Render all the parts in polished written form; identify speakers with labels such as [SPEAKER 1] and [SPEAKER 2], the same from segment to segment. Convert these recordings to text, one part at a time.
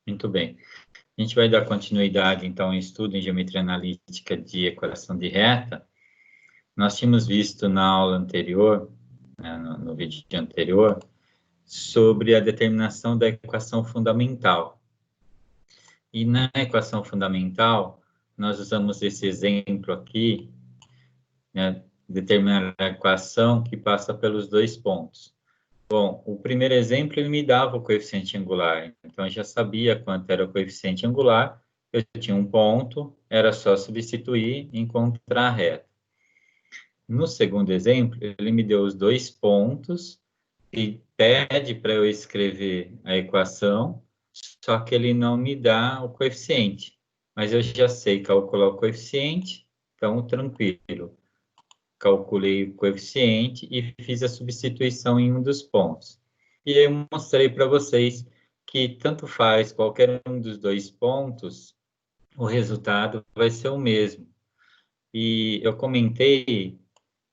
[SPEAKER 1] Muito bem. A gente vai dar continuidade, então, ao estudo em geometria analítica de equação de reta. Nós tínhamos visto na aula anterior, né, no vídeo anterior, sobre a determinação da equação fundamental. E na equação fundamental, nós usamos esse exemplo aqui, né, determinar a equação que passa pelos dois pontos. Bom, o primeiro exemplo, ele me dava o coeficiente angular, então eu já sabia quanto era o coeficiente angular, eu tinha um ponto, era só substituir e encontrar a reta. No segundo exemplo, ele me deu os dois pontos e pede para eu escrever a equação, só que ele não me dá o coeficiente. Mas eu já sei calcular o coeficiente, então tranquilo. Calculei o coeficiente e fiz a substituição em um dos pontos. E eu mostrei para vocês que tanto faz qualquer um dos dois pontos, o resultado vai ser o mesmo. E eu comentei,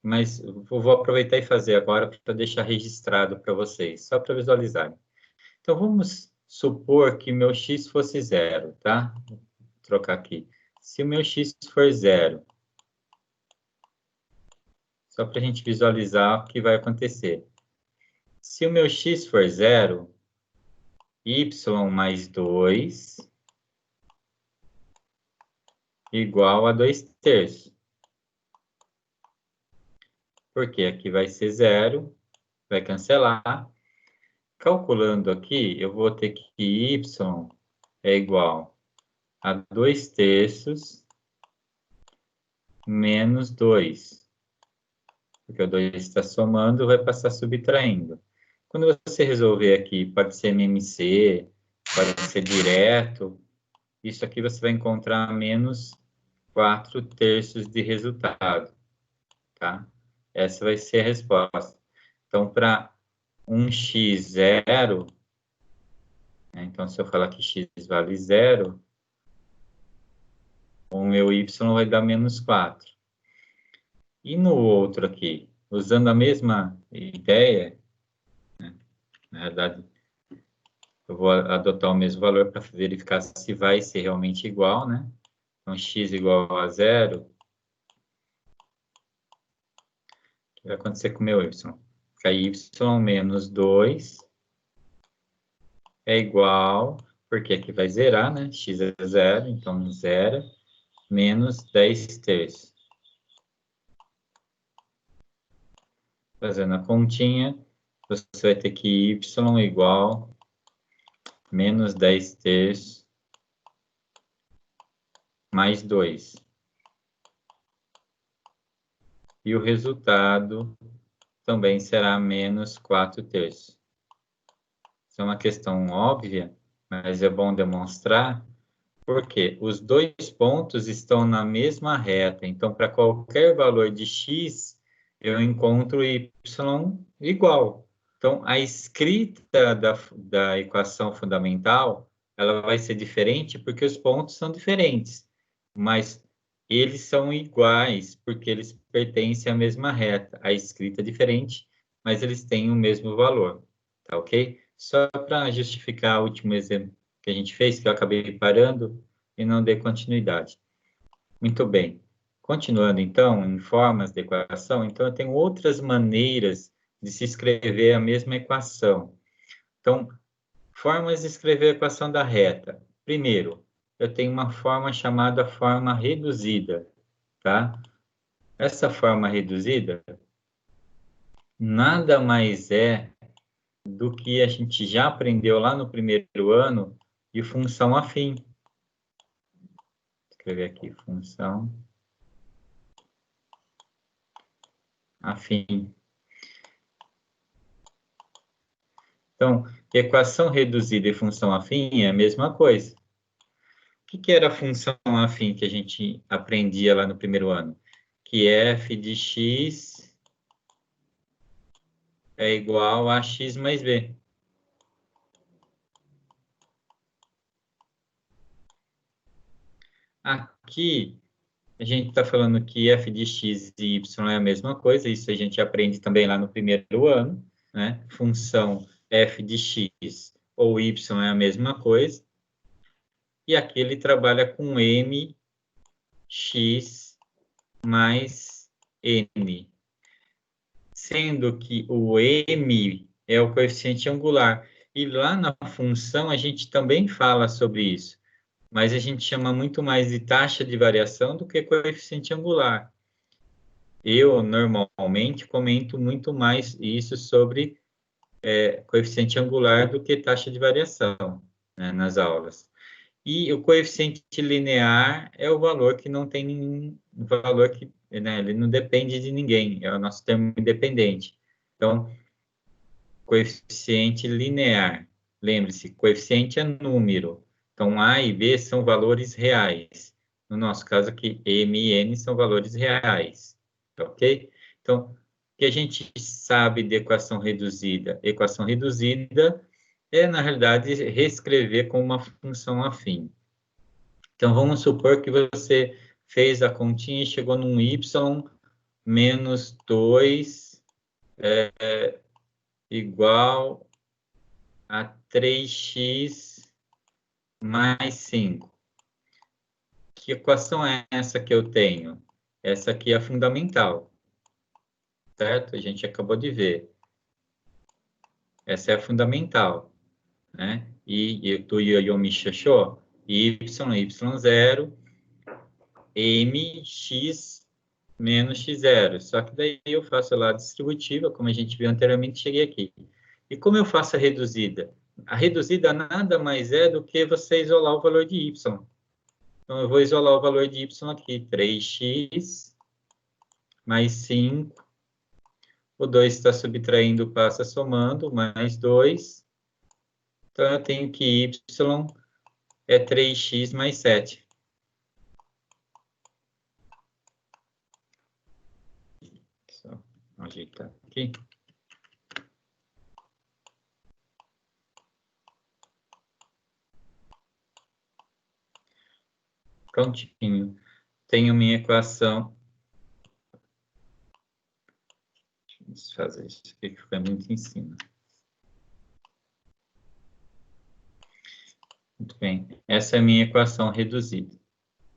[SPEAKER 1] mas vou aproveitar e fazer agora para deixar registrado para vocês, só para visualizarem. Então, vamos supor que meu x fosse zero, tá? Vou trocar aqui. Se o meu x for zero, só para a gente visualizar o que vai acontecer. Se o meu x for zero, y mais 2 igual a 2/3. Porque aqui vai ser zero, vai cancelar. Calculando aqui, eu vou ter que y é igual a 2/3 menos 2. Porque o 2 está somando, vai passar subtraindo. Quando você resolver aqui, pode ser MMC, pode ser direto, isso aqui você vai encontrar menos 4/3 de resultado, tá? Essa vai ser a resposta. Então, para um x zero, né, então se eu falar que x vale zero, o meu y vai dar menos 4. E no outro aqui, usando a mesma ideia, né, na verdade, eu vou adotar o mesmo valor para verificar se vai ser realmente igual, né? Então, x igual a zero, o que vai acontecer com o meu y? Fica y menos 2 é igual, porque aqui vai zerar, né? X é zero, então zero, menos 10/3. Fazendo a continha, você vai ter que y igual menos 10/3 mais 2. E o resultado também será menos 4/3. Isso é uma questão óbvia, mas é bom demonstrar, porque os dois pontos estão na mesma reta. Então, para qualquer valor de x, eu encontro y igual. Então, a escrita da equação fundamental, ela vai ser diferente porque os pontos são diferentes. Mas eles são iguais porque eles pertencem à mesma reta. A escrita é diferente, mas eles têm o mesmo valor. Tá ok? Só para justificar o último exemplo que a gente fez, que eu acabei parando e não dei continuidade. Muito bem. Continuando, então, em formas de equação, então eu tenho outras maneiras de se escrever a mesma equação. Então, formas de escrever a equação da reta. Primeiro, eu tenho uma forma chamada forma reduzida, tá? Essa forma reduzida nada mais é do que a gente já aprendeu lá no primeiro ano de função afim. Vou escrever aqui, função afim. Então, equação reduzida e função afim é a mesma coisa. O que era a função afim que a gente aprendia lá no primeiro ano? Que f de x é igual a x mais b. Aqui, a gente está falando que f de x e y é a mesma coisa, isso a gente aprende também lá no primeiro ano, né? Função f de x ou y é a mesma coisa. e aqui ele trabalha com mx mais n, sendo que o m é o coeficiente angular. E lá na função a gente também fala sobre isso, mas a gente chama muito mais de taxa de variação do que coeficiente angular. Eu, normalmente, comento muito mais isso sobre coeficiente angular do que taxa de variação, né, nas aulas. E o coeficiente linear é o valor que não tem nenhum valor que, né, ele não depende de ninguém, é o nosso termo independente. Então, coeficiente linear. Lembre-se, coeficiente é número. Então, A e B são valores reais. No nosso caso aqui, M e N são valores reais. Ok? Então, o que a gente sabe de equação reduzida? Equação reduzida é, na realidade, reescrever com uma função afim. Então, vamos supor que você fez a continha e chegou num y menos 2 igual a 3x mais 5. Que equação é essa que eu tenho? Essa aqui é a fundamental, certo? A gente acabou de ver. Essa é a fundamental, né? E tu Yomi Shosho, y, y0, mx menos x0. Só que daí eu faço lá a distributiva, como a gente viu anteriormente, cheguei aqui. E como eu faço a reduzida? A reduzida nada mais é do que você isolar o valor de y. Então, eu vou isolar o valor de y aqui, 3x mais 5. O 2 está subtraindo, passa somando, mais 2. Então, eu tenho que y é 3x mais 7. Só ajeitar aqui. Prontinho. Tenho minha equação. Deixa eu fazer isso aqui que fica muito em cima. Muito bem. Essa é a minha equação reduzida,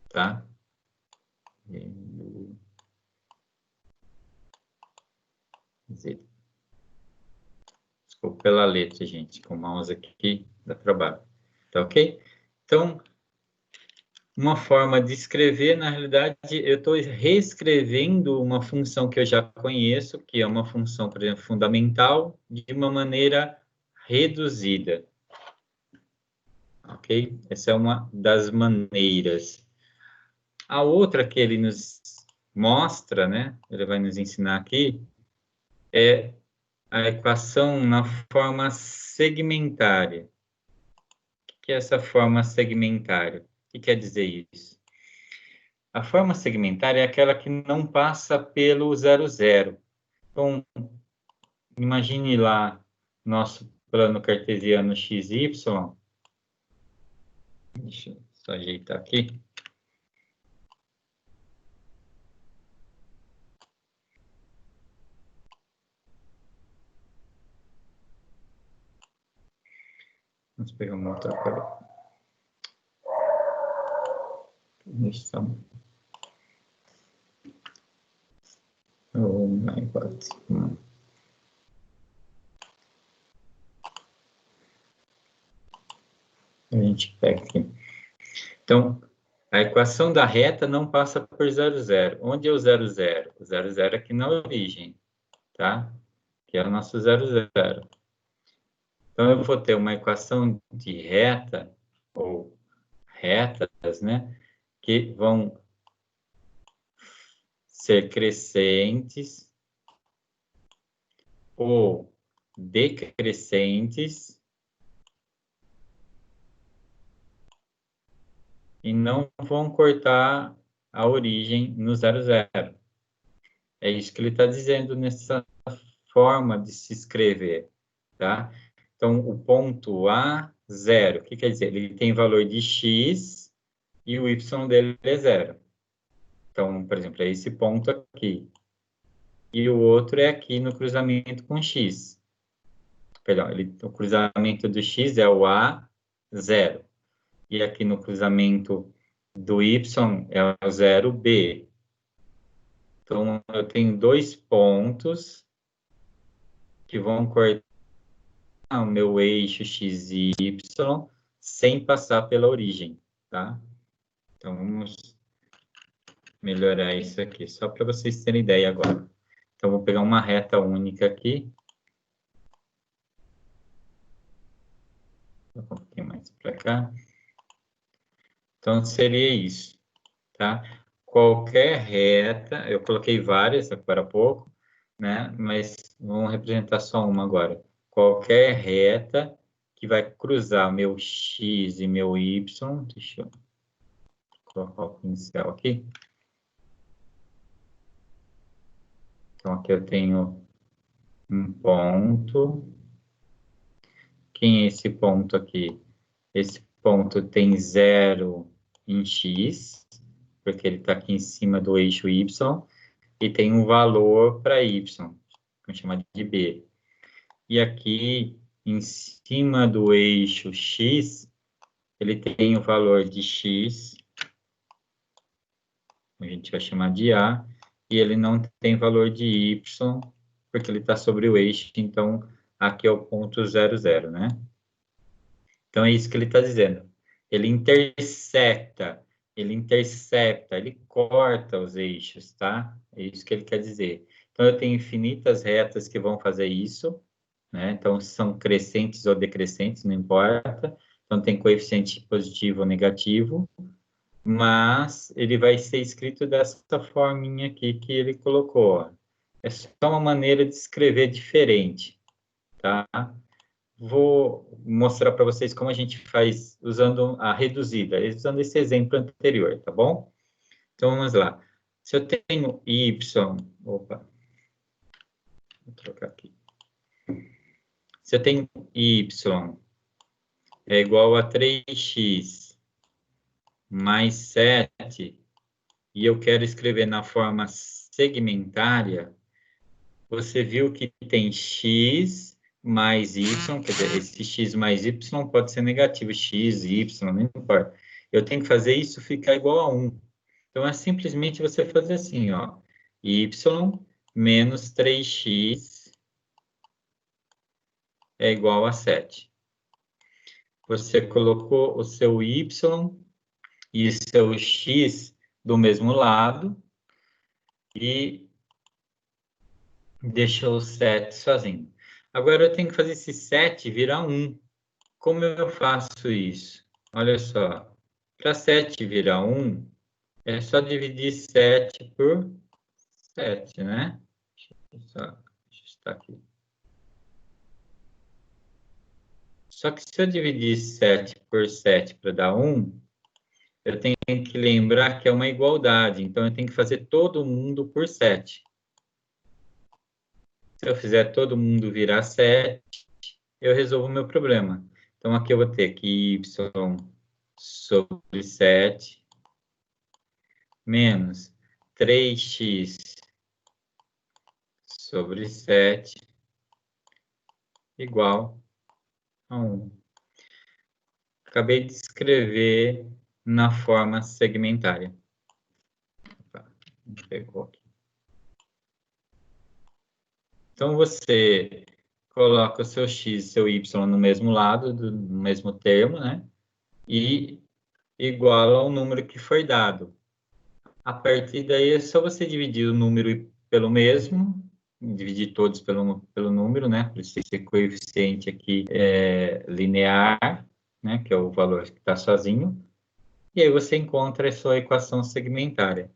[SPEAKER 1] tá? Desculpa pela letra, gente. Com o mouse aqui dá trabalho. Tá ok? Então, uma forma de escrever, na realidade, eu estou reescrevendo uma função que eu já conheço, que é uma função, por exemplo, fundamental, de uma maneira reduzida. Ok? Essa é uma das maneiras. A outra que ele nos mostra, né? Ele vai nos ensinar aqui, é a equação na forma segmentária. O que é essa forma segmentária? O que quer dizer isso? A forma segmentária é aquela que não passa pelo 00. Então, imagine lá nosso plano cartesiano XY. Deixa eu só ajeitar aqui. Vamos pegar uma outra cor. Oh my God. A gente pega aqui. Então, a equação da reta não passa por 00. Onde é o 00? O 00 é aqui na origem, tá? Que é o nosso 00. Então, eu vou ter uma equação de reta, ou retas, né? Que vão ser crescentes ou decrescentes e não vão cortar a origem no 00. É isso que ele está dizendo nessa forma de se escrever, tá? Então, o ponto A, 0. O que quer dizer? Ele tem valor de x e o y dele é 0. Então, por exemplo, é esse ponto aqui. E o outro é aqui no cruzamento com x. Perdão, o cruzamento do x é o A, 0. e aqui no cruzamento do y é o 0b. Então, eu tenho 2 pontos que vão cortar o meu eixo x e y sem passar pela origem, tá? Então, vamos melhorar isso aqui, só para vocês terem ideia agora. Então, vou pegar uma reta única aqui. Um pouquinho mais para cá. Então, seria isso, tá? Qualquer reta, eu coloquei várias agora há pouco, né? Mas vamos representar só uma agora. Qualquer reta que vai cruzar meu x e meu y, deixa eu colocar o pincel aqui. Então, aqui eu tenho um ponto. Quem é esse ponto aqui? Esse ponto tem 0 em x, porque ele está aqui em cima do eixo y, e tem um valor para y, vamos chamar de b. E aqui, em cima do eixo x, ele tem o valor de x, a gente vai chamar de a, e ele não tem valor de y, porque ele está sobre o eixo, então aqui é o ponto 0, 0, né? Então, é isso que ele está dizendo. Ele intercepta, ele corta os eixos, tá? É isso que ele quer dizer. Então, eu tenho infinitas retas que vão fazer isso, né? Então, são crescentes ou decrescentes, não importa. Então, tem coeficiente positivo ou negativo, mas ele vai ser escrito dessa forminha aqui que ele colocou, ó. É só uma maneira de escrever diferente, tá? Vou mostrar para vocês como a gente faz usando a reduzida, usando esse exemplo anterior, tá bom? Então, vamos lá. Se eu tenho y, opa, vou trocar aqui. Se eu tenho y é igual a 3x mais 7, e eu quero escrever na forma segmentária, você viu que tem x mais y, quer dizer, esse x mais y pode ser negativo, x, y, não importa. Eu tenho que fazer isso ficar igual a 1. Então, é simplesmente você fazer assim, ó, y menos 3x é igual a 7. Você colocou o seu y e seu x do mesmo lado e deixou o 7 sozinho. Agora, eu tenho que fazer esse 7 virar 1. Como eu faço isso? Olha só, para 7 virar 1, é só dividir 7 por 7, né? Deixa eu só ajustar aqui. Só que se eu dividir 7 por 7 para dar 1, eu tenho que lembrar que é uma igualdade, então eu tenho que fazer todo mundo por 7. Se eu fizer todo mundo virar 7, eu resolvo o meu problema. Então, aqui eu vou ter que y sobre 7 menos 3x sobre 7 igual a 1. Acabei de escrever na forma segmentária. Pegou aqui. Então, você coloca o seu x e seu y no mesmo lado, no mesmo termo, né? E iguala ao número que foi dado. A partir daí, é só você dividir o número pelo mesmo, dividir todos pelo número, né? Por isso esse coeficiente aqui é linear, né? Que é o valor que está sozinho. E aí você encontra a sua equação segmentária.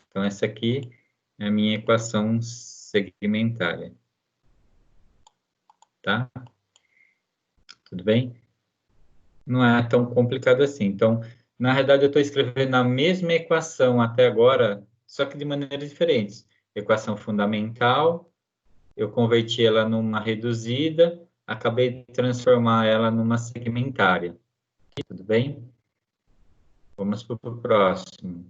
[SPEAKER 1] Então, essa aqui é a minha equação segmentária. Tá? Tudo bem? Não é tão complicado assim. Então, na realidade, eu estou escrevendo a mesma equação até agora, só que de maneiras diferentes. Equação fundamental, eu converti ela numa reduzida, acabei de transformar ela numa segmentária. Tudo bem? Vamos para o próximo.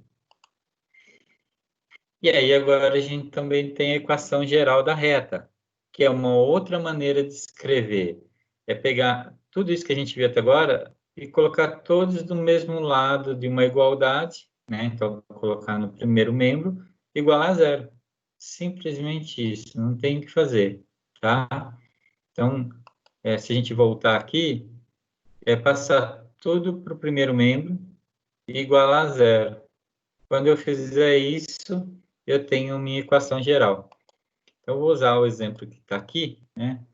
[SPEAKER 1] E aí, agora a gente também tem a equação geral da reta, que é uma outra maneira de escrever. É pegar tudo isso que a gente viu até agora, e colocar todos do mesmo lado de uma igualdade, né? Então, vou colocar no primeiro membro igual a zero. Simplesmente isso, não tem o que fazer, tá? Então, se a gente voltar aqui, passar tudo para o primeiro membro e igualar a zero. Quando eu fizer isso, eu tenho minha equação geral. Então, eu vou usar o exemplo que está aqui, né?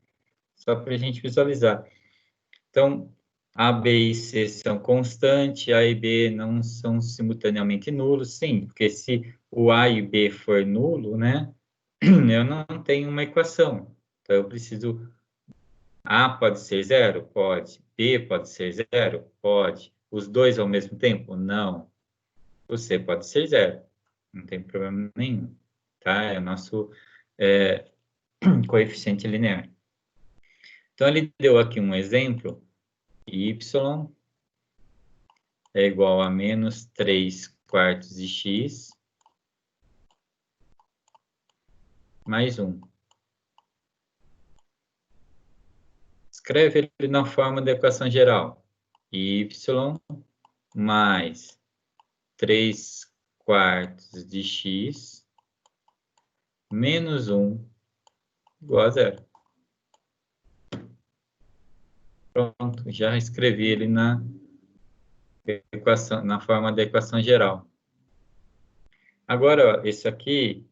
[SPEAKER 1] Só para a gente visualizar. Então, A, B e C são constantes, A e B não são simultaneamente nulos, sim, porque se o A e B for nulo, né, eu não tenho uma equação. Então, eu preciso... A pode ser zero? Pode. B pode ser zero? Pode. Os dois ao mesmo tempo? Não. O C pode ser zero. Não tem problema nenhum. Tá? É o nosso coeficiente linear. Então, ele deu aqui um exemplo. Y é igual a menos 3 quartos de x mais 1. Escreve ele na forma da equação geral. Y mais 3 quartos de x menos 1 igual a zero. Pronto, já escrevi ele na equação, na forma da equação geral. Agora, ó, esse aqui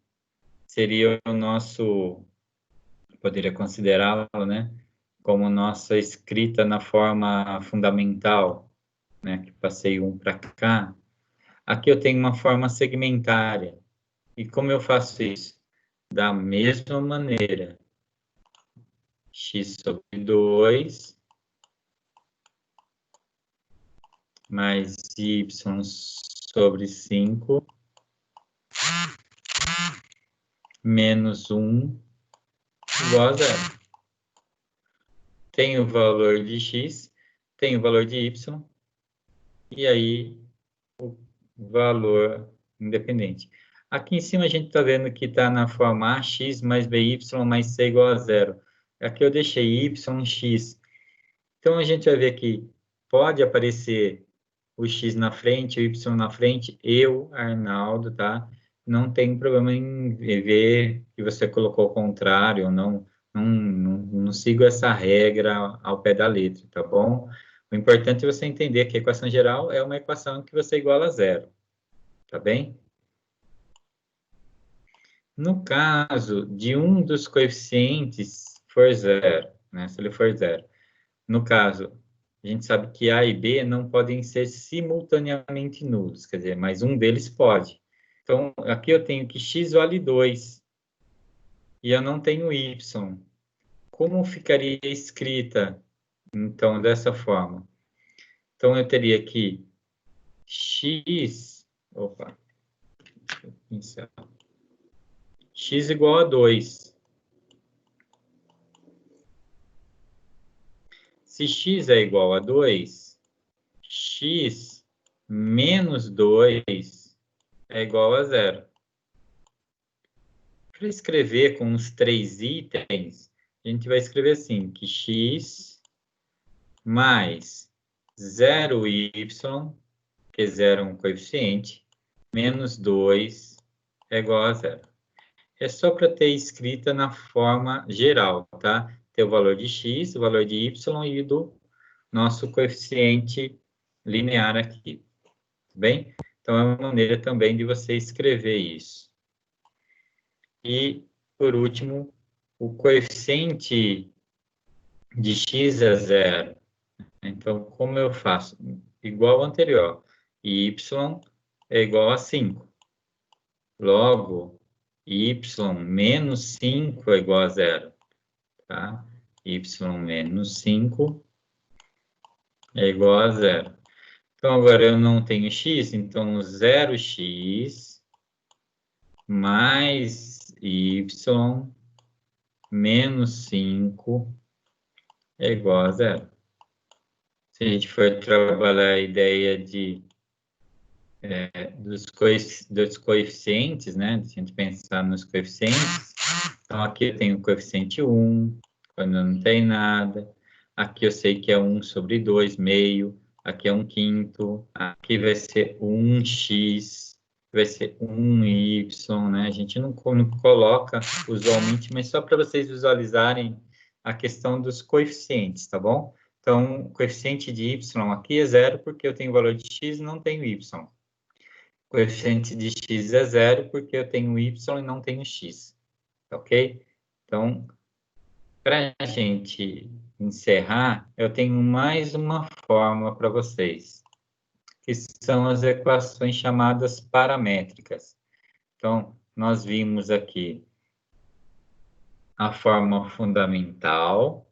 [SPEAKER 1] seria o nosso, poderia considerá-lo, né, como nossa escrita na forma fundamental, né, que passei um para cá. Aqui eu tenho uma forma segmentária. E como eu faço isso? Da mesma maneira. X sobre 2 mais y sobre 5 menos 1 igual a zero. Tem o valor de x, tem o valor de y, e aí o valor independente. Aqui em cima a gente está vendo que está na forma ax mais by mais c igual a zero. Aqui eu deixei y, x. Então a gente vai ver que pode aparecer o x na frente, o y na frente, eu, Arnaldo, tá? Não tem problema em ver que você colocou o contrário, não sigo essa regra ao pé da letra, tá bom? O importante é você entender que a equação geral é uma equação que você iguala a zero, tá bem? No caso de um dos coeficientes for zero, né? Se ele for zero. No caso, a gente sabe que A e B não podem ser simultaneamente nulos, quer dizer, mas um deles pode. Então, aqui eu tenho que x vale 2 e eu não tenho y. Como ficaria escrita, então, dessa forma? Então, eu teria que x... Opa, x igual a 2. Se x é igual a 2, x menos 2 é igual a zero. Para escrever com os 3 itens, a gente vai escrever assim, que x mais 0y, que 0 é um coeficiente, menos 2 é igual a zero. É só para ter escrita na forma geral, tá? Ter o valor de x, o valor de y e do nosso coeficiente linear aqui, tá bem? Então, é uma maneira também de você escrever isso. E, por último, o coeficiente de x é zero. Então, como eu faço? Igual ao anterior. Y é igual a 5. Logo, y menos 5 é igual a zero. Tá? Y menos 5 é igual a zero. Então, agora eu não tenho x, então 0x mais y menos 5 é igual a zero. Se a gente for trabalhar a ideia dos coeficientes, né? Se a gente pensar nos coeficientes, então aqui eu tenho o coeficiente 1, quando não tem nada. Aqui eu sei que é 1 sobre 2, meio. aqui é 1/5, aqui vai ser 1x, vai ser 1y, né? A gente não coloca usualmente, mas só para vocês visualizarem a questão dos coeficientes, tá bom? Então, o coeficiente de y aqui é 0, porque eu tenho o valor de x e não tenho y. O coeficiente de x é 0, porque eu tenho y e não tenho x, ok? Então, para a gente encerrar, eu tenho mais uma fórmula para vocês, que são as equações chamadas paramétricas. Então, nós vimos aqui a fórmula fundamental,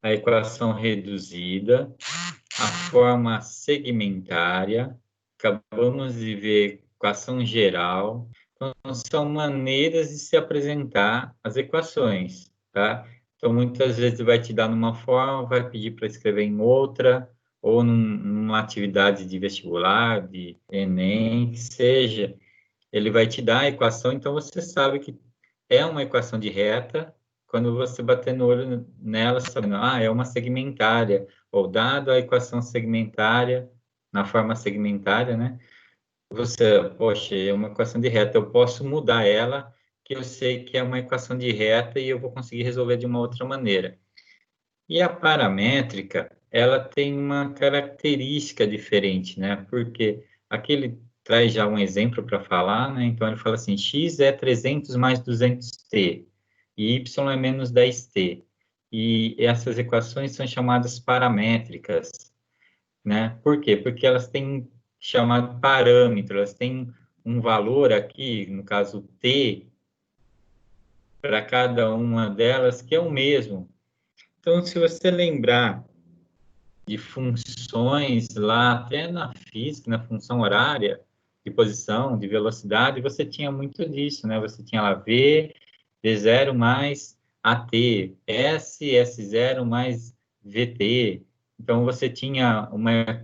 [SPEAKER 1] a equação reduzida, a forma segmentária, acabamos de ver equação geral. Então, são maneiras de se apresentar as equações, tá? Então, muitas vezes vai te dar numa forma, vai pedir para escrever em outra, ou numa atividade de vestibular, de Enem, que seja, ele vai te dar a equação, então você sabe que é uma equação de reta, quando você bater no olho nela, sabendo, é uma segmentária, ou dado a equação segmentária, na forma segmentária, né? Você, poxa, é uma equação de reta, eu posso mudar ela, que eu sei que é uma equação de reta e eu vou conseguir resolver de uma outra maneira. E a paramétrica, ela tem uma característica diferente, né? Porque aqui ele traz já um exemplo para falar, né? Então ele fala assim, x é 300 mais 200t, e y é menos 10t. E essas equações são chamadas paramétricas, né? Por quê? Porque elas têm chamado parâmetro, elas têm um valor aqui, no caso t, para cada uma delas, que é o mesmo. Então, se você lembrar de funções lá, até na física, na função horária, de posição, de velocidade, você tinha muito disso, né? Você tinha lá V, V0 mais AT, S, S0 mais VT. Então, você tinha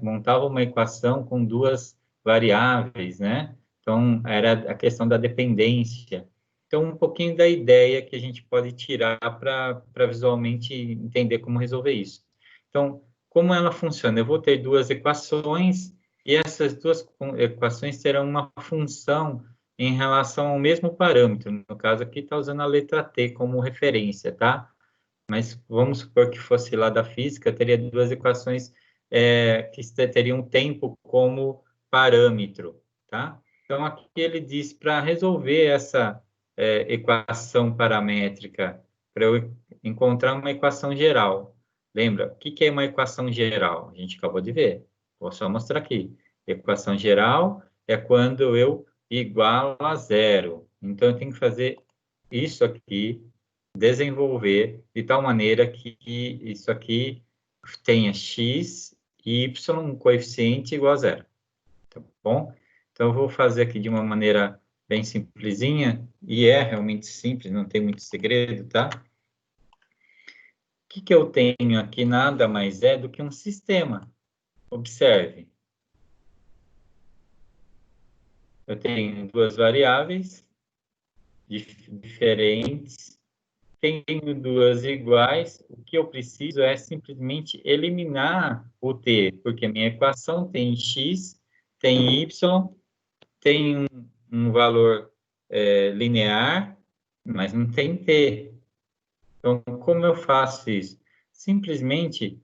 [SPEAKER 1] montava uma equação com duas variáveis, né? Então, era a questão da dependência. Então, um pouquinho da ideia que a gente pode tirar para visualmente entender como resolver isso. Então, como ela funciona? Eu vou ter duas equações e essas duas equações terão uma função em relação ao mesmo parâmetro. No caso aqui está usando a letra t como referência, tá? Mas vamos supor que fosse lá da física, teria duas equações que teriam tempo como parâmetro, tá? Então aqui ele diz para resolver essa equação paramétrica, para eu encontrar uma equação geral. Lembra, o que é uma equação geral? A gente acabou de ver. Vou só mostrar aqui. Equação geral é quando eu igualo a zero. Então, eu tenho que fazer isso aqui, desenvolver de tal maneira que isso aqui tenha x e y, um coeficiente igual a zero. Tá bom? Então, eu vou fazer aqui de uma maneira bem simplesinha, e é realmente simples, não tem muito segredo, tá? O que eu tenho aqui nada mais é do que um sistema. Observe. Eu tenho duas variáveis diferentes, tenho duas iguais. O que eu preciso é simplesmente eliminar o t, porque a minha equação tem x, tem y, tem um valor linear, mas não tem t. Então, como eu faço isso? Simplesmente,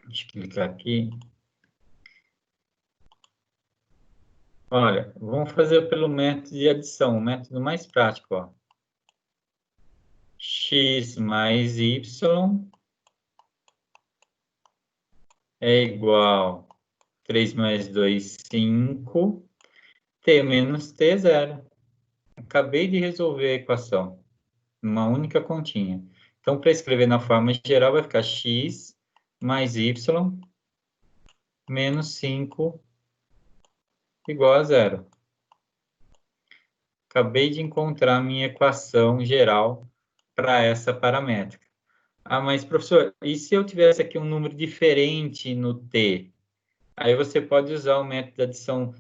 [SPEAKER 1] deixa eu clicar aqui. Olha, vamos fazer pelo método de adição, o método mais prático, ó. X mais Y é igual a 3 mais 2, 5, t menos t, 0. Acabei de resolver a equação, numa única continha. Então, para escrever na forma geral, vai ficar x mais y menos 5 igual a 0. Acabei de encontrar a minha equação geral para essa paramétrica. Mas, professor, e se eu tivesse aqui um número diferente no t? Aí você pode usar o método de adição,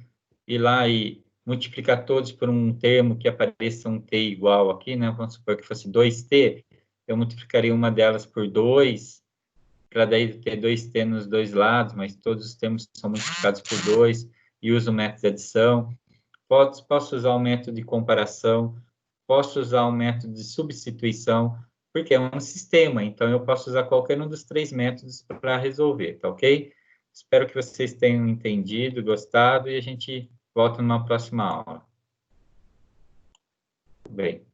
[SPEAKER 1] ir lá e multiplicar todos por um termo que apareça um t igual aqui, né? Vamos supor que fosse 2t, eu multiplicaria uma delas por 2, para daí ter 2t nos dois lados, mas todos os termos são multiplicados por 2, e uso o método de adição. Posso usar o método de comparação, posso usar o método de substituição, porque é um sistema, então eu posso usar qualquer um dos 3 métodos para resolver, tá ok? Espero que vocês tenham entendido, gostado, e a gente volta numa próxima aula. Bem.